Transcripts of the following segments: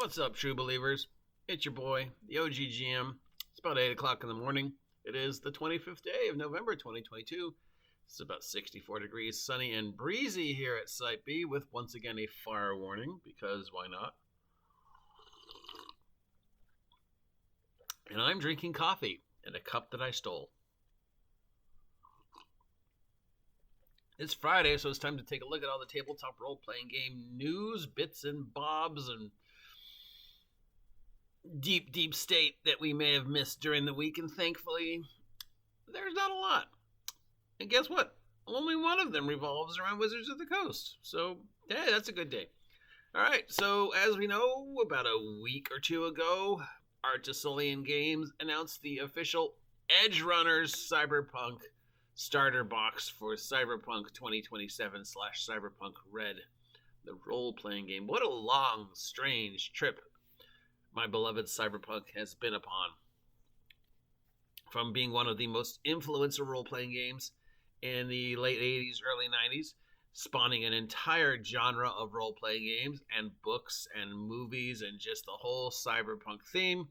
What's up, true believers? It's your boy, the OGGM. It's about 8 o'clock in the morning. It is the 25th day of November 2022. It's about 64 degrees, sunny and breezy here at Site B with once again a fire warning, because why not? And I'm drinking coffee in a cup that I stole. It's Friday, so it's time to take a look at all the tabletop role-playing game news, bits and bobs, and deep state that we may have missed during the week, and thankfully, there's not a lot. And guess what? Only one of them revolves around Wizards of the Coast. So, hey, that's a good day. Alright, so as we know, about a week or two ago, Artisolian Games announced the official Edgerunners Cyberpunk starter box for Cyberpunk 2027/Cyberpunk Red, the role-playing game. What a long, strange trip my beloved Cyberpunk has been upon. From being one of the most influential role-playing games in the late 80s, early 90s, spawning an entire genre of role-playing games and books and movies and just the whole cyberpunk theme,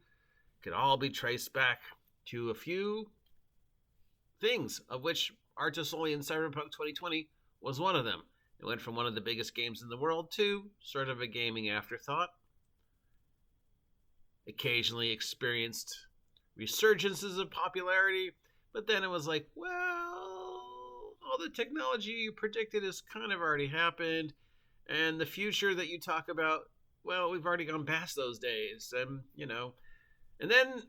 could all be traced back to a few things, of which Artisolian Cyberpunk 2020 was one of them. It went from one of the biggest games in the world to sort of a gaming afterthought. Occasionally experienced resurgences of popularity, but then it was like, well, all the technology you predicted has kind of already happened, and the future that you talk about, well, we've already gone past those days, and then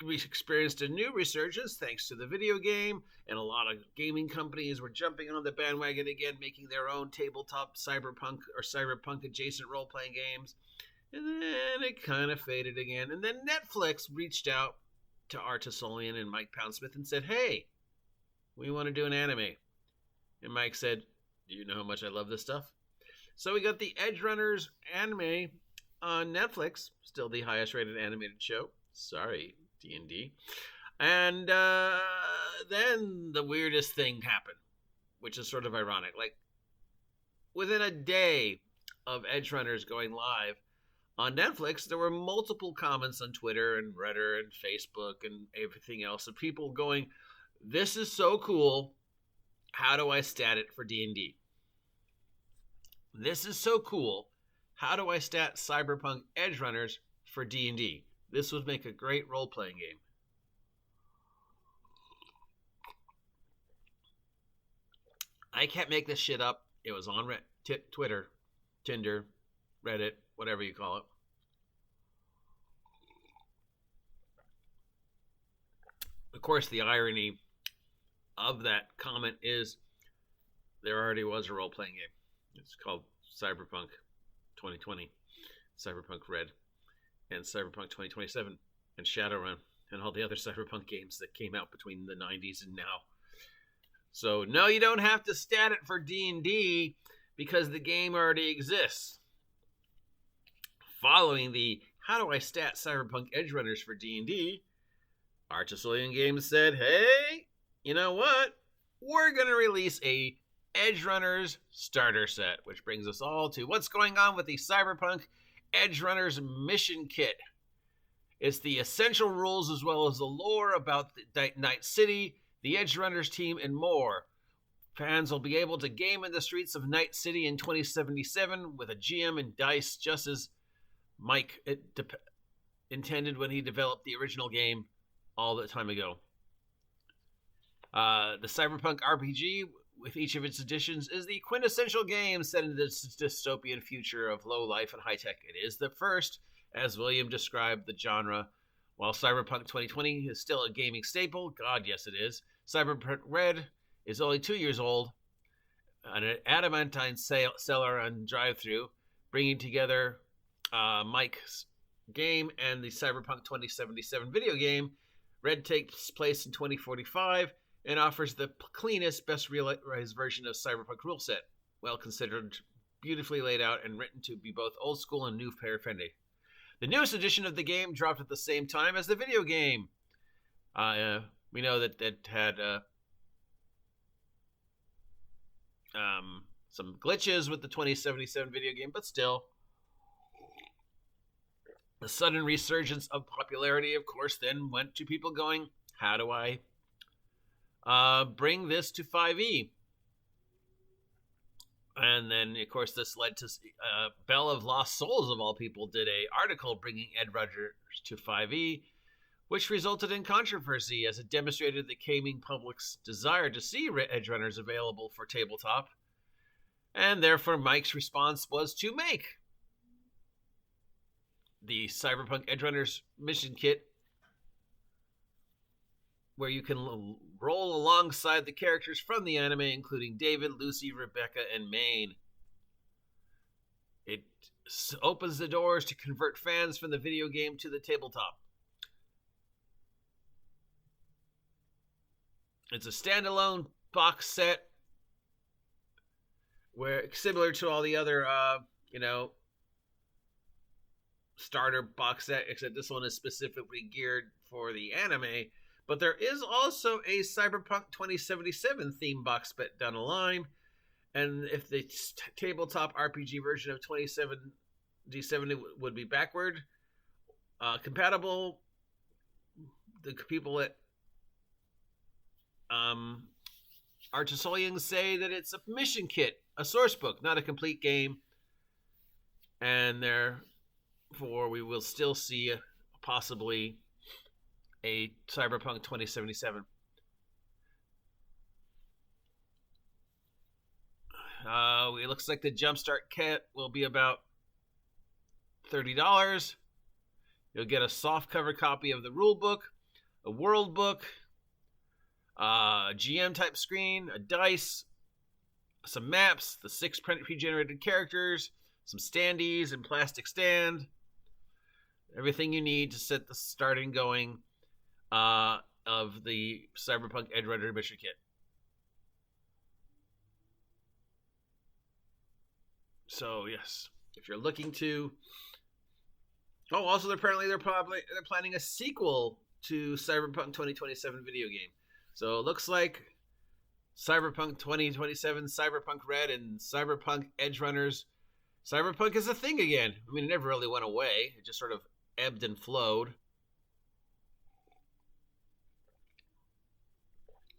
we experienced a new resurgence thanks to the video game, and a lot of gaming companies were jumping on the bandwagon again, making their own tabletop cyberpunk or cyberpunk adjacent role-playing games. And then it kind of faded again. And then Netflix reached out to Artisolian and Mike Poundsmith and said, hey, we want to do an anime. And Mike said, do you know how much I love this stuff? So we got the Edgerunners anime on Netflix, still the highest rated animated show. Sorry, D&D. And then the weirdest thing happened, which is sort of ironic. Like, within a day of Edgerunners going live on Netflix, there were multiple comments on Twitter and Reddit and Facebook and everything else of people going, this is so cool, how do I stat it for D&D? This is so cool, how do I stat Cyberpunk Edgerunners for D&D? This would make a great role-playing game. I can't make this shit up. It was on Twitter, Tinder, Reddit, whatever you call it. Of course, the irony of that comment is there already was a role-playing game. It's called Cyberpunk 2020, Cyberpunk Red, and Cyberpunk 2027, and Shadowrun, and all the other Cyberpunk games that came out between the 90s and now. So, no, you don't have to stat it for D&D because the game already exists. Following the how do I stat Cyberpunk Edgerunners for D&D, Artisolian Games said, hey, you know what? We're going to release a Edgerunners starter set, which brings us all to what's going on with the Cyberpunk Edgerunners mission kit. It's the essential rules as well as the lore about the Night City, the Edgerunners team, and more. Fans will be able to game in the streets of Night City in 2077 with a GM and dice, just as Mike intended when he developed the original game all that time ago. The Cyberpunk RPG, with each of its editions, is the quintessential game set in this dystopian future of low life and high tech. It is the first, as William described the genre. While Cyberpunk 2020 is still a gaming staple, God, yes it is, Cyberpunk Red is only 2 years old, an adamantine seller on drive-thru, bringing together Mike's game and the Cyberpunk 2077 video game. Red takes place in 2045 and offers the cleanest, best realized version of Cyberpunk rule set. Well considered, beautifully laid out, and written to be both old school and new friendly. The newest edition of the game dropped at the same time as the video game. We know that it had some glitches with the 2077 video game, but still, The sudden resurgence of popularity, of course, then went to people going, how do I bring this to 5e? And then, of course, this led to Bell of Lost Souls, of all people, did an article bringing Edgerunners to 5e, which resulted in controversy as it demonstrated the gaming public's desire to see Edgerunners available for tabletop. And therefore, Mike's response was to make the Cyberpunk Edgerunners mission kit, where you can roll alongside the characters from the anime, including David, Lucy, Rebecca, and Maine. It opens the doors to convert fans from the video game to the tabletop. It's a standalone box set, where similar to all the other, starter box set, except this one is specifically geared for the anime. But there is also a Cyberpunk 2077 theme box set down the line. And if the tabletop RPG version of 2077 would be backward compatible, the people at Artisolians say that it's a mission kit, a source book, not a complete game. And therefore, we will still see possibly a Cyberpunk 2077. It looks like the Jumpstart kit will be about $30. You'll get a softcover copy of the rule book, a world book, a GM type screen, a dice, some maps, the 6 pre-generated characters, some standees and plastic stand. Everything you need to set the starting going of the Cyberpunk Edgerunners mission kit. So yes, if you're looking to, also they're planning a sequel to Cyberpunk 2027 video game. So it looks like Cyberpunk 2027, Cyberpunk Red, and Cyberpunk Edgerunners. Cyberpunk is a thing again. I mean, it never really went away. It just sort of ebbed and flowed.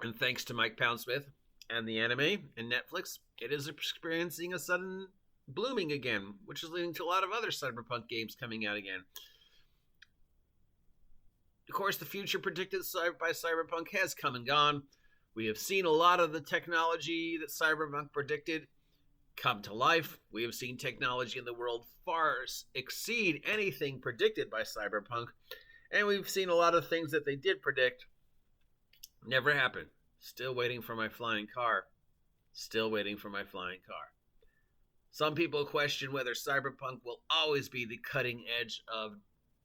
And thanks to Mike Poundsmith and the anime and Netflix, it is experiencing a sudden blooming again, which is leading to a lot of other Cyberpunk games coming out again. Of course, the future predicted by Cyberpunk has come and gone. We have seen a lot of the technology that Cyberpunk predicted come to life. We have seen technology in the world far exceed anything predicted by Cyberpunk. And we've seen a lot of things that they did predict never happened. Still waiting for my flying car. Still waiting for my flying car. Some people question whether Cyberpunk will always be the cutting edge of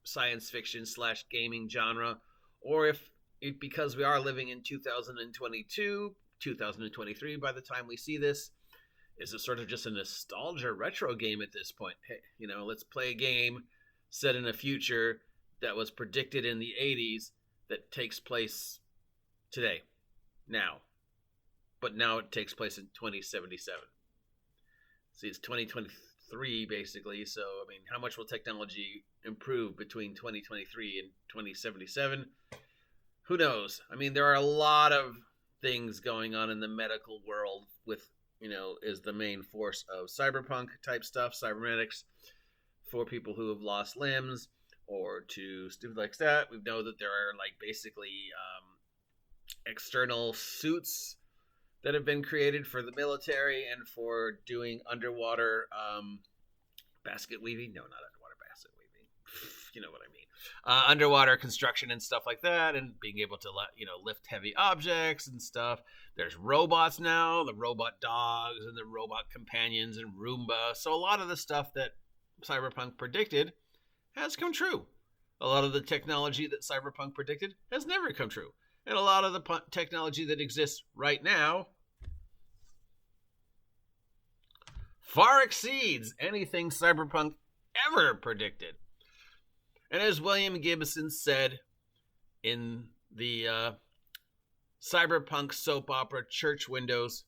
science fiction / gaming genre, or if because we are living in 2022, 2023 by the time we see this, is it sort of just a nostalgia retro game at this point? Hey, let's play a game set in a future that was predicted in the 80s that takes place today, now. But now it takes place in 2077. See, it's 2023 basically, so I mean, how much will technology improve between 2023 and 2077? Who knows? I mean, there are a lot of things going on in the medical world with, is the main force of cyberpunk type stuff, cybernetics, for people who have lost limbs or to stupid like that. We know that there are basically external suits that have been created for the military and for doing underwater basket weaving. No, not underwater basket weaving. You know what I mean. Underwater construction and stuff like that, and being able to lift heavy objects and stuff. There's robots now, the robot dogs and the robot companions and Roomba. So a lot of the stuff that Cyberpunk predicted has come true. A lot of the technology that Cyberpunk predicted has never come true. And a lot of the technology that exists right now far exceeds anything Cyberpunk ever predicted. And as William Gibson said in the Cyberpunk soap opera Church Windows,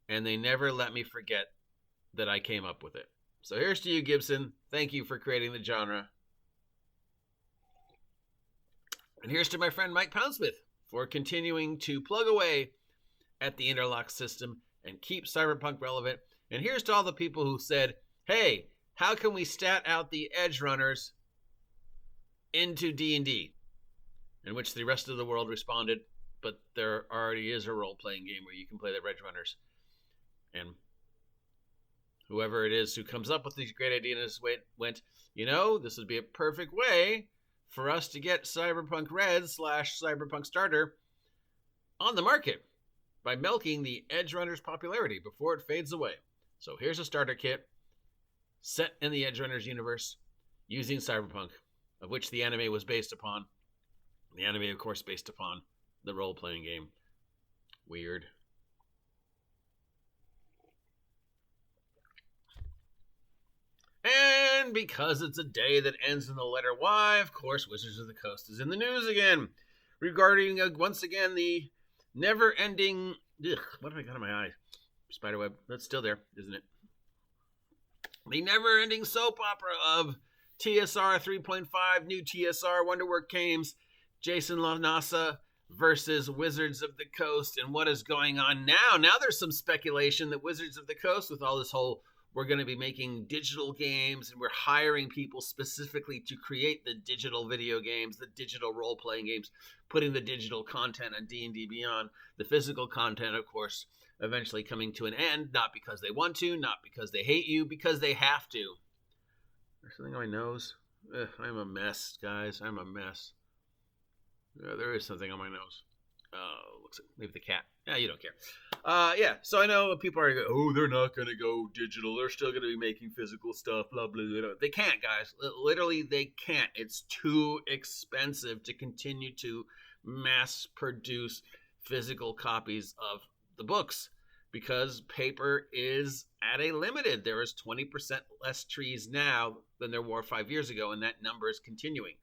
and they never let me forget that I came up with it. So here's to you, Gibson. Thank you for creating the genre. And here's to my friend Mike Poundsmith for continuing to plug away at the interlock system and keep Cyberpunk relevant. And here's to all the people who said, hey, how can we stat out the Edgerunners into D&D? In which the rest of the world responded, but there already is a role-playing game where you can play the Edgerunners. And whoever it is who comes up with these great ideas went, this would be a perfect way for us to get Cyberpunk Red / Cyberpunk Starter on the market by milking the Edgerunners popularity before it fades away. So here's a starter kit set in the Edgerunners universe using Cyberpunk, of which the anime was based upon. The anime, of course, based upon the role-playing game. Weird. And because it's a day that ends in the letter Y, of course, Wizards of the Coast is in the news again. Regarding, once again, the never-ending... what have I got in my eye? Spiderweb. That's still there, isn't it? The never-ending soap opera of TSR 3.5, new TSR, Wonderwork Games, Jason LaNasa versus Wizards of the Coast, and what is going on now? Now there's some speculation that Wizards of the Coast, with all this whole, we're going to be making digital games, and we're hiring people specifically to create the digital video games, the digital role-playing games, putting the digital content on D&D Beyond, the physical content, of course, eventually coming to an end, not because they want to, not because they hate you, because they have to. There's something on my nose. I'm a mess, guys. I'm a mess. There is something on my nose. Looks like maybe the cat. Yeah, you don't care. So I know people are going, oh, they're not going to go digital. They're still going to be making physical stuff, blah, blah, blah. They can't, guys. Literally, they can't. It's too expensive to continue to mass produce physical copies of the books because paper is at a limited. There is 20% less trees now than there were 5 years ago, and that number is continuing.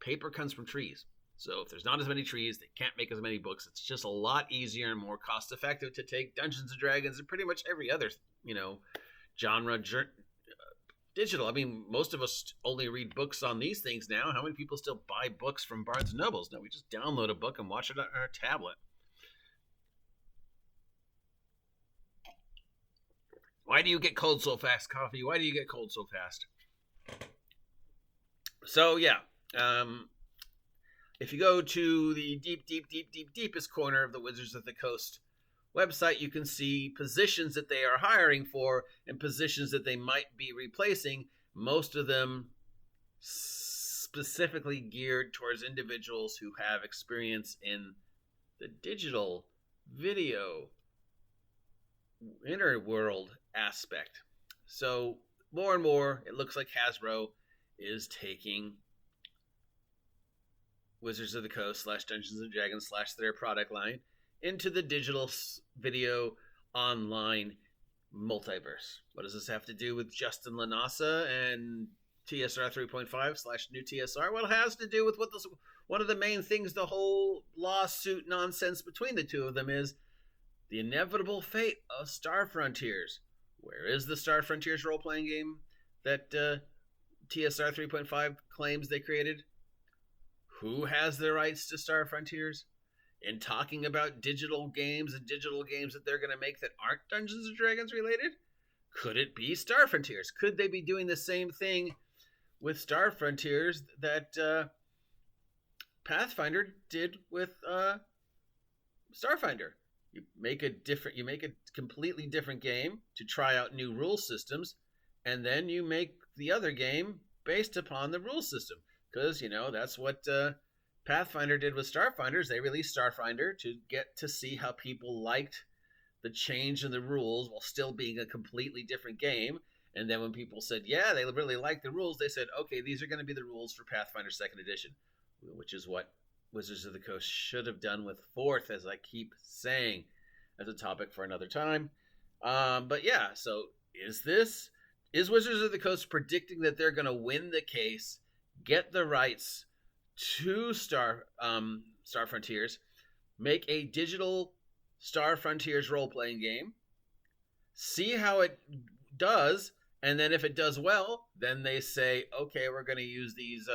Paper comes from trees. So if there's not as many trees, they can't make as many books. It's just a lot easier and more cost-effective to take Dungeons & Dragons and pretty much every other, genre digital. I mean, most of us only read books on these things now. How many people still buy books from Barnes & Nobles? No, we just download a book and watch it on our tablet. Why do you get cold so fast, Coffee? Why do you get cold so fast? So, yeah. If you go to the deepest corner of the Wizards of the Coast website, you can see positions that they are hiring for and positions that they might be replacing, most of them specifically geared towards individuals who have experience in the digital video interworld aspect. So more and more, it looks like Hasbro is taking Wizards of the Coast / Dungeons & Dragons / their product line into the digital video online multiverse. What does this have to do with Justin LaNasa and TSR 3.5 / new TSR? Well, it has to do with one of the main things, the whole lawsuit nonsense between the two of them is the inevitable fate of Star Frontiers. Where is the Star Frontiers role-playing game that TSR 3.5 claims they created? Who has the rights to Star Frontiers? In talking about digital games and digital games that they're going to make that aren't Dungeons & Dragons related? Could it be Star Frontiers? Could they be doing the same thing with Star Frontiers that Pathfinder did with Starfinder? You make a completely different game to try out new rule systems, and then you make the other game based upon the rule system. Because, that's what Pathfinder did with Starfinders. They released Starfinder to get to see how people liked the change in the rules while still being a completely different game. And then when people said, yeah, they really like the rules, they said, okay, these are going to be the rules for Pathfinder 2nd Edition, which is what Wizards of the Coast should have done with 4th, as I keep saying, as a topic for another time. But yeah, so is Wizards of the Coast predicting that they're going to win the case, get the rights to Star Frontiers, make a digital Star Frontiers role-playing game, see how it does, and then if it does well, then they say, okay, we're going to use these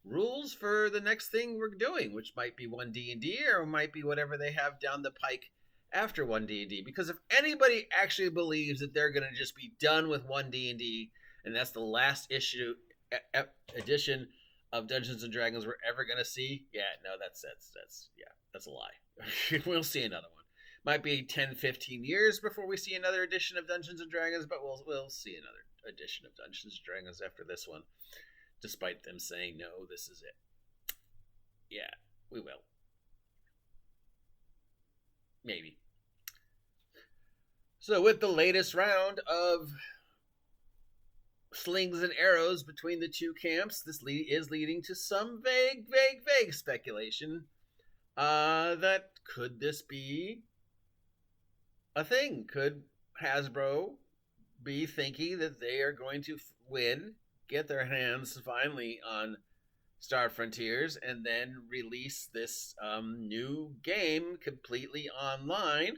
rules for the next thing we're doing, which might be 1D&D or might be whatever they have down the pike after 1D&D. Because if anybody actually believes that they're going to just be done with 1D&D and that's the last edition of Dungeons and Dragons we're ever going to see, that's a lie. We'll see another one. Might be 10, 15 years before we see another edition of Dungeons and Dragons, but we'll see another edition of Dungeons and Dragons after this one, despite them saying, no, this is it. Yeah, we will. Maybe. So with the latest round of slings and arrows between the two camps, this is leading to some vague speculation that could this be a thing? Could Hasbro be thinking that they are going to get their hands finally on Star Frontiers, and then release this new game completely online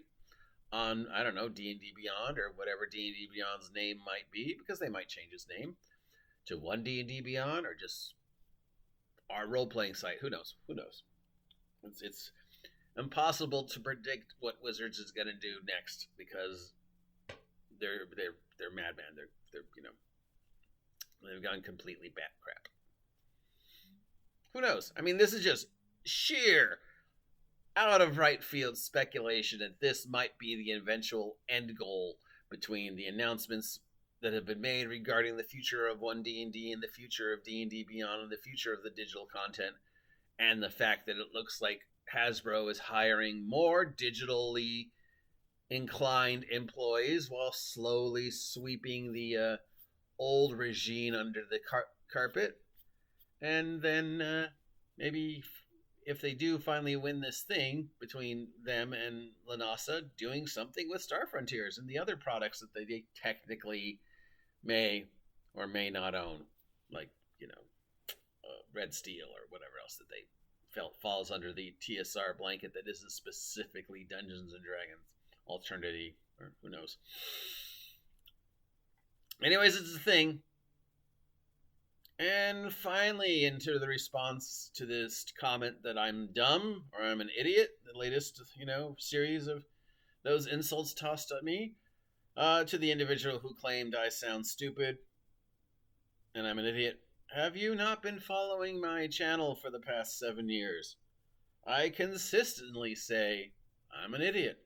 on, I don't know, D&D Beyond or whatever D&D Beyond's name might be, because they might change its name to 1D&D Beyond or just our role-playing site. Who knows? It's impossible to predict what Wizards is going to do next, because they're madman. They've gone completely bat crap. Who knows? I mean, this is just sheer out of right field speculation that this might be the eventual end goal between the announcements that have been made regarding the future of 1D&D and the future of D&D Beyond and the future of the digital content, and the fact that it looks like Hasbro is hiring more digitally inclined employees while slowly sweeping the old regime under the carpet. And then maybe if they do finally win this thing between them and Lanasa, doing something with Star Frontiers and the other products that they technically may or may not own, like, Red Steel or whatever else that they felt falls under the TSR blanket that isn't specifically Dungeons and Dragons Alternity, or who knows. Anyways, it's a thing. And finally, into the response to this comment that I'm dumb or I'm an idiot, the latest, series of those insults tossed at me, to the individual who claimed I sound stupid and I'm an idiot. Have you not been following my channel for the past 7 years? I consistently say I'm an idiot.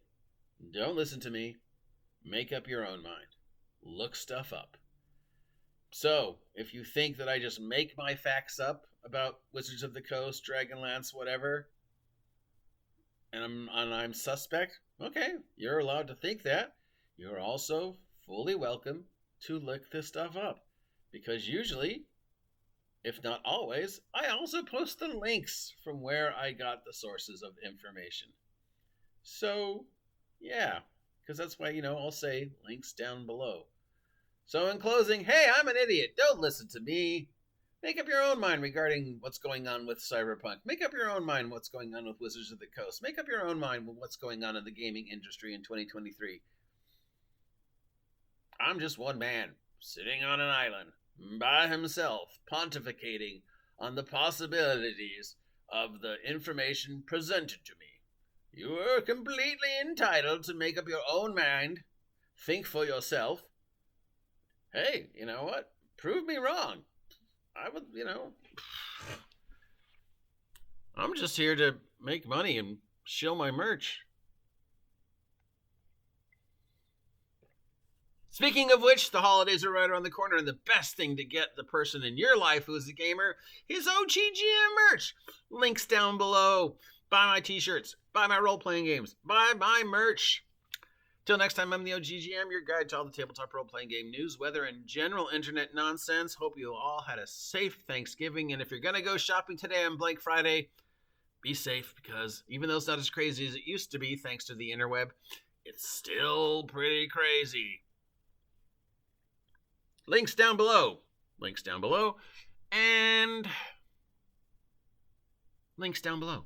Don't listen to me. Make up your own mind. Look stuff up. So, if you think that I just make my facts up about Wizards of the Coast, Dragonlance, whatever, and I'm suspect, okay, you're allowed to think that. You're also fully welcome to look this stuff up. Because usually, if not always, I also post the links from where I got the sources of information. So, yeah, because that's why, I'll say links down below. So in closing, hey, I'm an idiot. Don't listen to me. Make up your own mind regarding what's going on with Cyberpunk. Make up your own mind what's going on with Wizards of the Coast. Make up your own mind with what's going on in the gaming industry in 2023. I'm just one man, sitting on an island, by himself, pontificating on the possibilities of the information presented to me. You are completely entitled to make up your own mind, think for yourself. Hey, you know what? Prove me wrong. I would, I'm just here to make money and shill my merch. Speaking of which, the holidays are right around the corner, and the best thing to get the person in your life who is a gamer is OGGM merch. Links down below. Buy my t-shirts. Buy my role-playing games. Buy my merch. Till next time, I'm the OGGM, your guide to all the tabletop role-playing game news, weather, and general internet nonsense. Hope you all had a safe Thanksgiving, and if you're going to go shopping today on Black Friday, be safe, because even though it's not as crazy as it used to be, thanks to the interweb, it's still pretty crazy. Links down below. Links down below. And links down below.